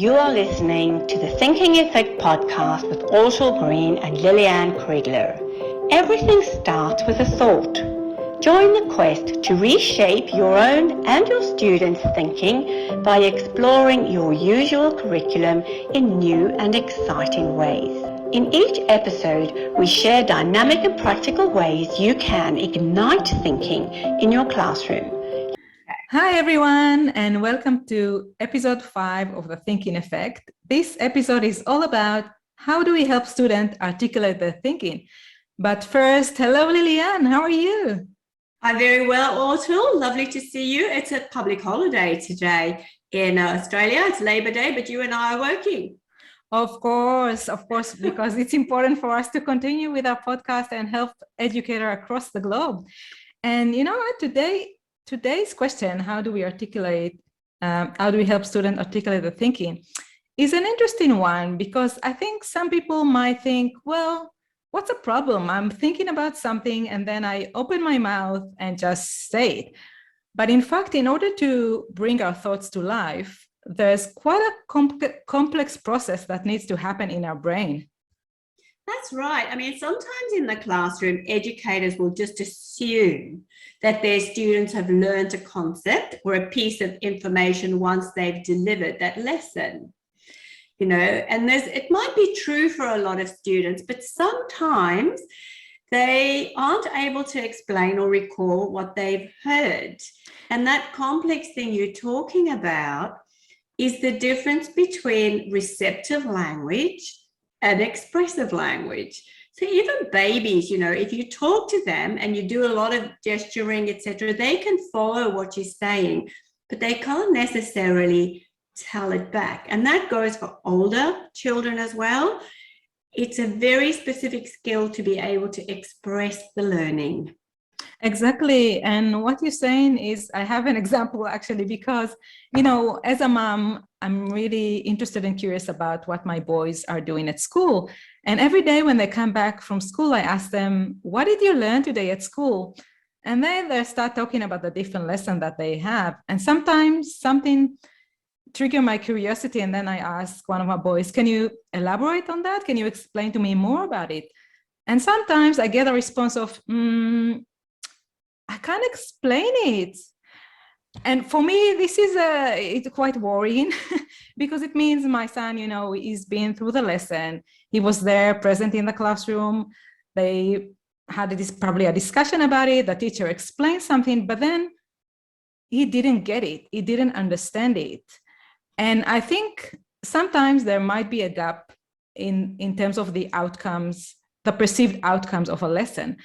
You are listening to the Thinking Effect podcast with Ortal Green and Lillian Kriegler. Everything starts with a thought. Join the quest to reshape your own and your students' thinking by exploring your usual curriculum in new and exciting ways. In each episode, we share dynamic and practical ways you can ignite thinking in your classroom. Hi, everyone, and welcome to episode 5 of the Thinking Effect. This episode is all about how do we help students articulate their thinking. But first, hello, Lillian, how are you? I'm very well, Ortal. Lovely to see you. It's a public holiday today in Australia. It's Labor Day, but you and I are working. Of course, because it's important for us to continue with our podcast and help educators across the globe. And you know what, today's question, how do we help students articulate their thinking, is an interesting one, because I think some people might think, well, what's a problem? I'm thinking about something and then I open my mouth and just say it. But in fact, in order to bring our thoughts to life, there's quite a complex process that needs to happen in our brain. That's right. I mean, sometimes in the classroom, educators will just assume that their students have learned a concept or a piece of information once they've delivered that lesson. You know, and it might be true for a lot of students, but sometimes they aren't able to explain or recall what they've heard. And that complex thing you're talking about is the difference between receptive language and expressive language. So even babies, you know, if you talk to them and you do a lot of gesturing, etc., they can follow what you're saying, but they can't necessarily tell it back. And that goes for older children as well. It's a very specific skill to be able to express the learning. Exactly. And what you're saying is, I have an example actually, because, you know, as a mom, I'm really interested and curious about what my boys are doing at school. And every day when they come back from school, I ask them, what did you learn today at school? And then they start talking about the different lesson that they have. And sometimes something trigger my curiosity. And then I ask one of my boys, can you elaborate on that? Can you explain to me more about it? And sometimes I get a response of, I can't explain it. And for me, this is it's quite worrying because it means my son, you know, he's been through the lesson. He was there present in the classroom. They had probably a discussion about it. The teacher explained something, but then he didn't get it. He didn't understand it. And I think sometimes there might be a gap in terms of the outcomes, the perceived outcomes of a lesson,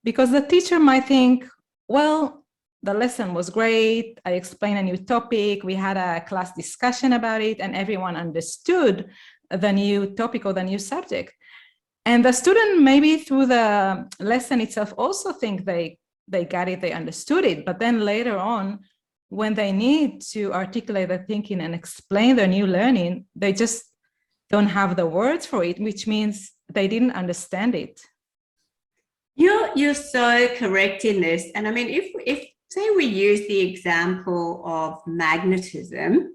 because the teacher might think, well, the lesson was great. I explained a new topic. We had a class discussion about it and everyone understood the new topic or the new subject. And the student maybe through the lesson itself also think they got it, they understood it. But then later on, when they need to articulate their thinking and explain their new learning, they just don't have the words for it, which means they didn't understand it. You're so correct in this. And I mean, if say we use the example of magnetism,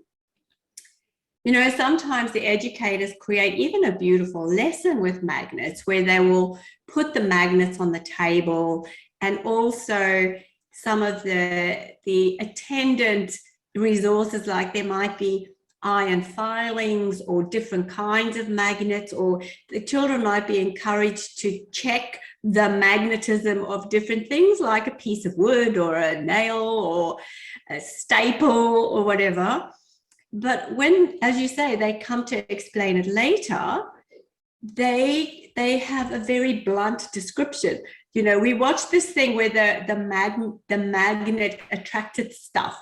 you know, sometimes the educators create even a beautiful lesson with magnets where they will put the magnets on the table, and also some of the attendant resources, like there might be iron filings or different kinds of magnets, or the children might be encouraged to check the magnetism of different things like a piece of wood or a nail or a staple or whatever. But when, as you say, they come to explain it later, they have a very blunt description. You know, we watched this thing where the magnet attracted stuff.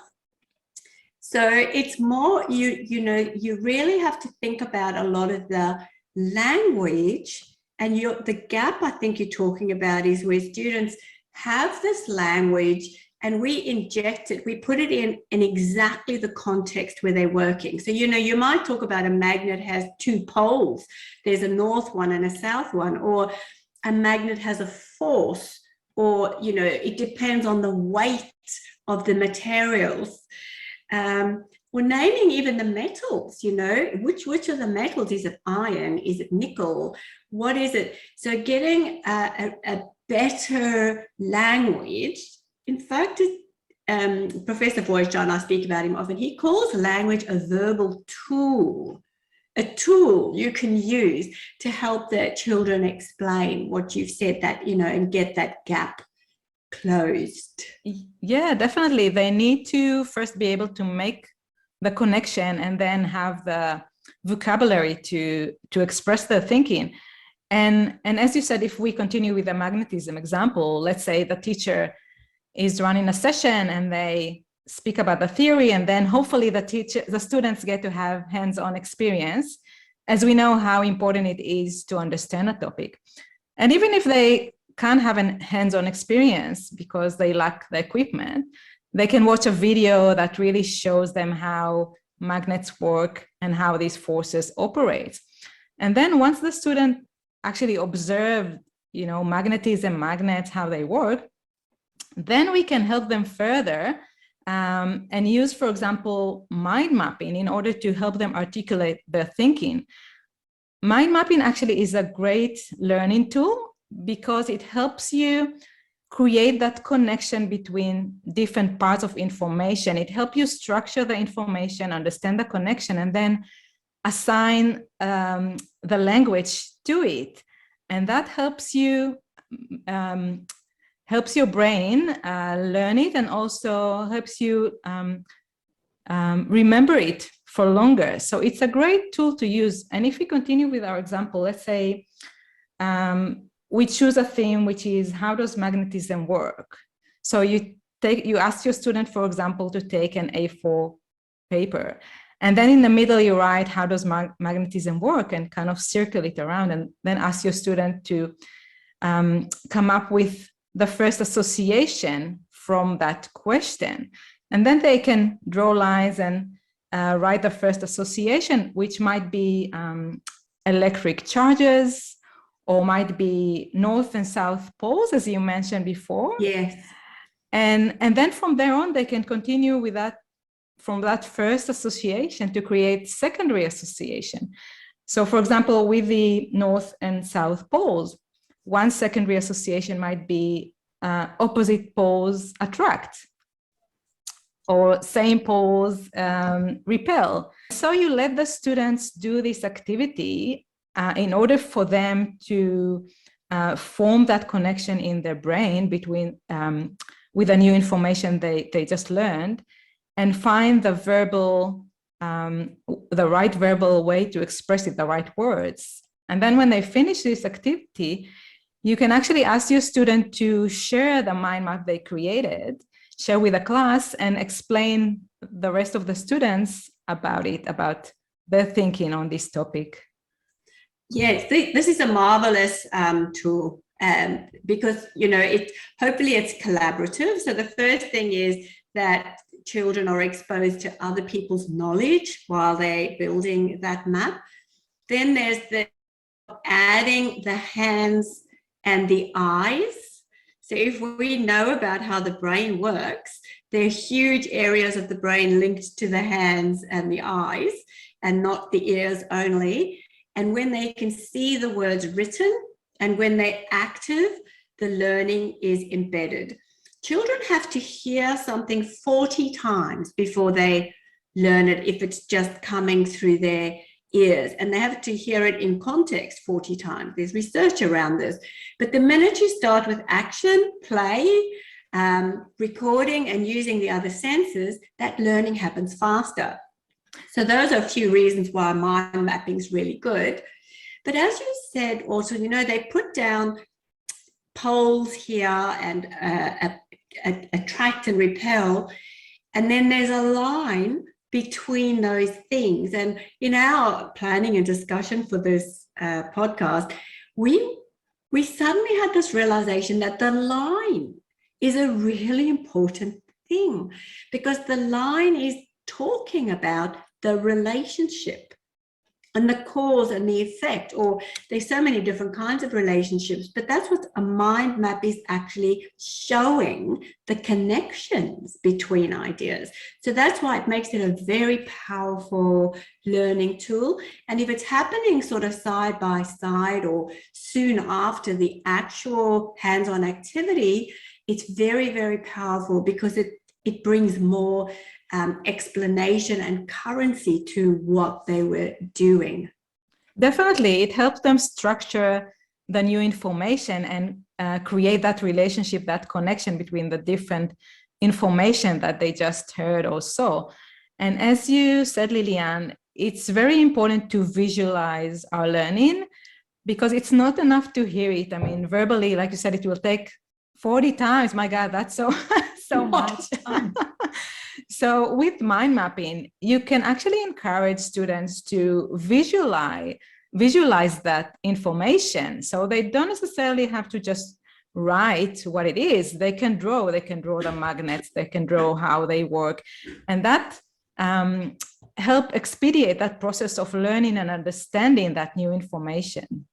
So it's more, you know, you really have to think about a lot of the language, and the gap I think you're talking about is where students have this language and we inject it, we put it in exactly the context where they're working. So, you know, you might talk about a magnet has two poles. There's a north one and a south one, or a magnet has a force, or, you know, it depends on the weight of the materials. or naming even the metals, you know, which of the metals, is it iron, is it nickel, what is it? So getting a better language. In fact, Professor Boyce, I speak about him often, he calls language a verbal tool, a tool you can use to help the children explain what you've said, that, you know, and get that gap closed. Yeah, definitely. They need to first be able to make the connection and then have the vocabulary to express their thinking. And as you said, if we continue with the magnetism example, let's say the teacher is running a session and they speak about the theory, and then hopefully the students get to have hands-on experience, as we know how important it is to understand a topic. And even if they can't have a hands-on experience because they lack the equipment, they can watch a video that really shows them how magnets work and how these forces operate. And then once the student actually observed, you know, magnetism, magnets, how they work, then we can help them further and use, for example, mind mapping in order to help them articulate their thinking. Mind mapping actually is a great learning tool because it helps you create that connection between different parts of information. It helps you structure the information, understand the connection, and then assign the language to it. And that helps you, helps your brain learn it, and also helps you remember it for longer. So it's a great tool to use. And if we continue with our example, let's say we choose a theme, which is how does magnetism work? So you ask your student, for example, to take an A4 paper, and then in the middle you write how does magnetism work, and kind of circle it around, and then ask your student to come up with the first association from that question. And then they can draw lines and write the first association, which might be electric charges, or might be north and south poles, as you mentioned before. Yes. And then from there on, they can continue with that, from that first association, to create secondary association. So for example, with the north and south poles, one secondary association might be opposite poles attract, or same poles repel. So you let the students do this activity in order for them to form that connection in their brain between with the new information they just learned, and find the verbal, the right verbal way to express it, the right words. And then when they finish this activity, you can actually ask your student to share the mind map they created, share with the class, and explain the rest of the students about it, about their thinking on this topic. Yes, this is a marvelous tool because, you know, hopefully it's collaborative. So the first thing is that children are exposed to other people's knowledge while they're building that map. Then there's the adding the hands and the eyes. So if we know about how the brain works, there are huge areas of the brain linked to the hands and the eyes, and not the ears only. And when they can see the words written and when they're active, the learning is embedded. Children have to hear something 40 times before they learn it, if it's just coming through their ears, and they have to hear it in context 40 times. There's research around this. But the minute you start with action, play, recording, and using the other senses, that learning happens faster. So those are a few reasons why mind mapping is really good. But as you said also, you know, they put down poles here and attract and repel, and then there's a line between those things. And in our planning and discussion for this podcast, we suddenly had this realization that the line is a really important thing, because the line is talking about the relationship and the cause and the effect, or there's so many different kinds of relationships, but that's what a mind map is actually showing, the connections between ideas. So that's why it makes it a very powerful learning tool. And if it's happening sort of side by side or soon after the actual hands-on activity, it's very, very powerful because it brings more explanation and currency to what they were doing. Definitely, it helps them structure the new information and create that relationship, that connection between the different information that they just heard or saw. And as you said, Liliane, it's very important to visualize our learning, because it's not enough to hear it. I mean, verbally, like you said, it will take 40 times. My God, that's so much. So with mind mapping, you can actually encourage students to visualize that information. So they don't necessarily have to just write what it is. They can draw the magnets, they can draw how they work. And that help expedite that process of learning and understanding that new information.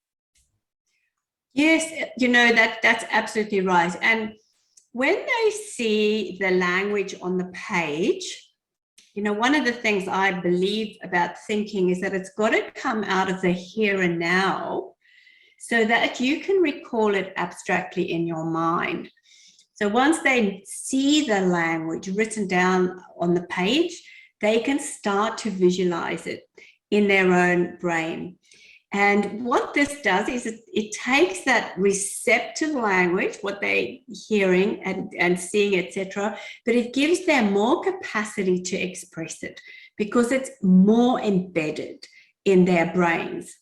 Yes, that's absolutely right. And when they see the language on the page, one of the things I believe about thinking is that it's got to come out of the here and now so that you can recall it abstractly in your mind. So once they see the language written down on the page, they can start to visualize it in their own brain. And what this does is it takes that receptive language, what they're hearing and seeing, etc., but it gives them more capacity to express it because it's more embedded in their brains.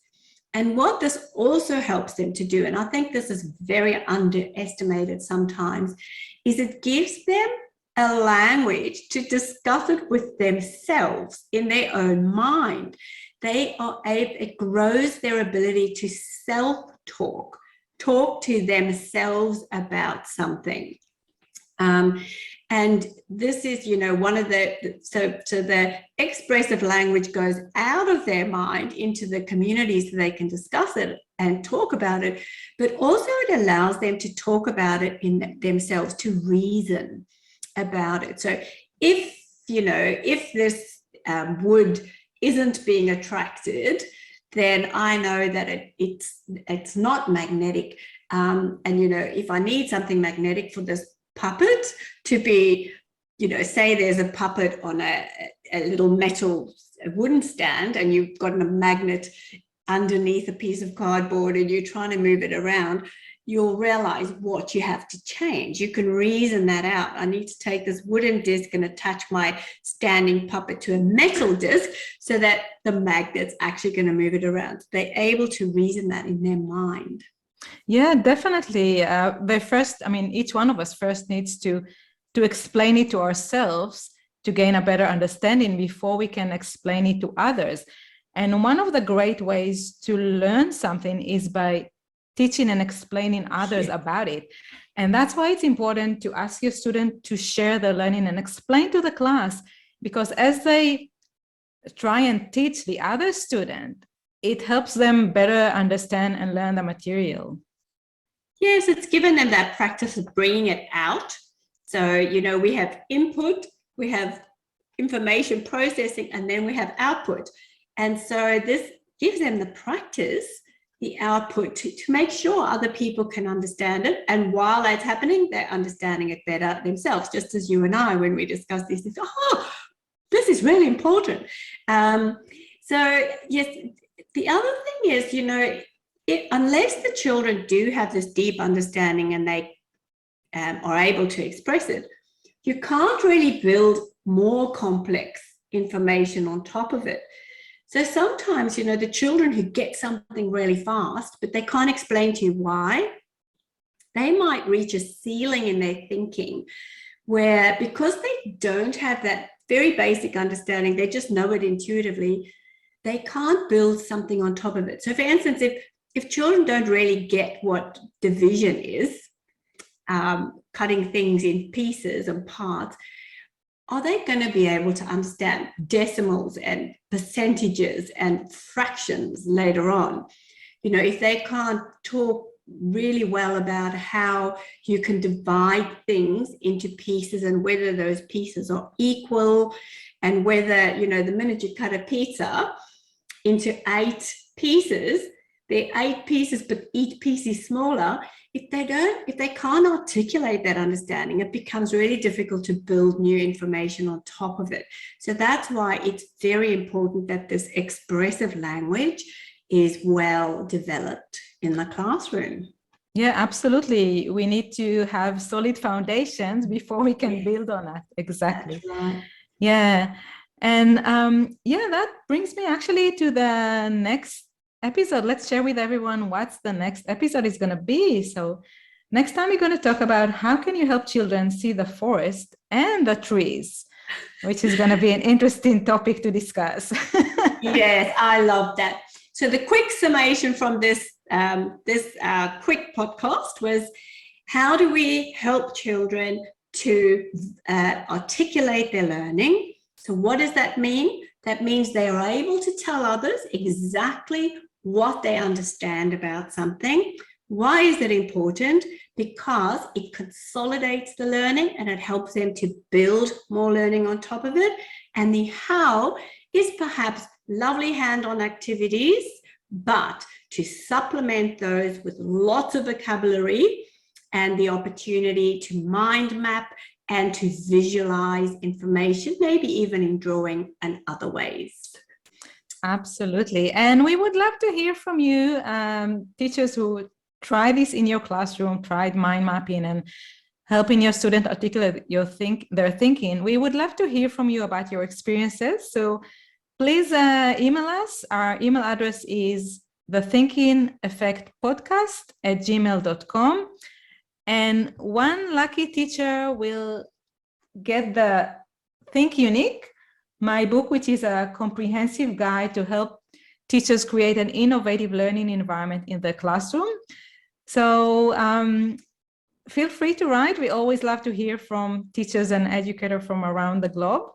And what this also helps them to do, and I think this is very underestimated sometimes, is it gives them a language to discuss it with themselves in their own mind. It grows their ability to self-talk, talk to themselves about something. And this is, one of so the expressive language goes out of their mind into the community so they can discuss it and talk about it, but also it allows them to talk about it in themselves, to reason about it. So if this wood isn't being attracted, then I know that it's not magnetic. And if I need something magnetic for this puppet to be, say there's a puppet on a little metal wooden stand and you've got a magnet underneath a piece of cardboard and you're trying to move it around, you'll realize what you have to change. You can reason that out. I need to take this wooden disc and attach my standing puppet to a metal disc so that the magnet's actually going to move it around. They're able to reason that in their mind. Yeah, definitely. Each one of us first needs to explain it to ourselves to gain a better understanding before we can explain it to others. And one of the great ways to learn something is by teaching and explaining others about it. And that's why it's important to ask your student to share their learning and explain to the class, because as they try and teach the other student, it helps them better understand and learn the material. Yes, it's given them that practice of bringing it out. So, we have input, we have information processing, and then we have output. And so this gives them the practice, the output to make sure other people can understand it. And while that's happening, they're understanding it better themselves, just as you and I, when we discuss these things, this is really important. So yes, the other thing is, unless the children do have this deep understanding and they are able to express it, you can't really build more complex information on top of it. So sometimes, the children who get something really fast, but they can't explain to you why, they might reach a ceiling in their thinking where, because they don't have that very basic understanding, they just know it intuitively, they can't build something on top of it. So for instance, if children don't really get what division is, cutting things in pieces and parts, are they going to be able to understand decimals and percentages and fractions later on? You know, if they can't talk really well about how you can divide things into pieces and whether those pieces are equal, and whether, you know, the minute you cut a pizza into 8 pieces, they're 8 pieces, but each piece is smaller. If they can't articulate that understanding, it becomes really difficult to build new information on top of it. So that's why it's very important that this expressive language is well developed in the classroom. Yeah, absolutely. We need to have solid foundations before we can build on it. Exactly. That's right. Yeah. And yeah, that brings me actually to the next episode. Let's share with everyone what's the next episode is going to be. So next time we're going to talk about how can you help children see the forest and the trees, which is going to be an interesting topic to discuss. Yes, I love that. So the quick summation from this quick podcast was, how do we help children to articulate their learning? So what does that mean? That means they are able to tell others exactly what they understand about something. Why is it important? Because it consolidates the learning and it helps them to build more learning on top of it. And the how is perhaps lovely hand-on activities, but to supplement those with lots of vocabulary and the opportunity to mind map and to visualize information, maybe even in drawing and other ways. Absolutely. And we would love to hear from you, teachers who try this in your classroom, tried mind mapping and helping your student articulate their thinking. We would love to hear from you about your experiences. So please email us. Our email address is thethinkingeffectpodcast@gmail.com. And one lucky teacher will get the Think Unique, my book, which is a comprehensive guide to help teachers create an innovative learning environment in the classroom. So feel free to write. We always love to hear from teachers and educators from around the globe.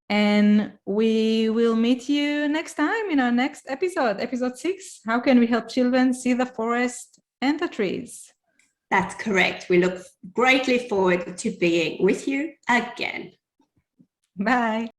And we will meet you next time in our next episode, episode 6. How can we help children see the forest and the trees? That's correct. We look greatly forward to being with you again. Bye.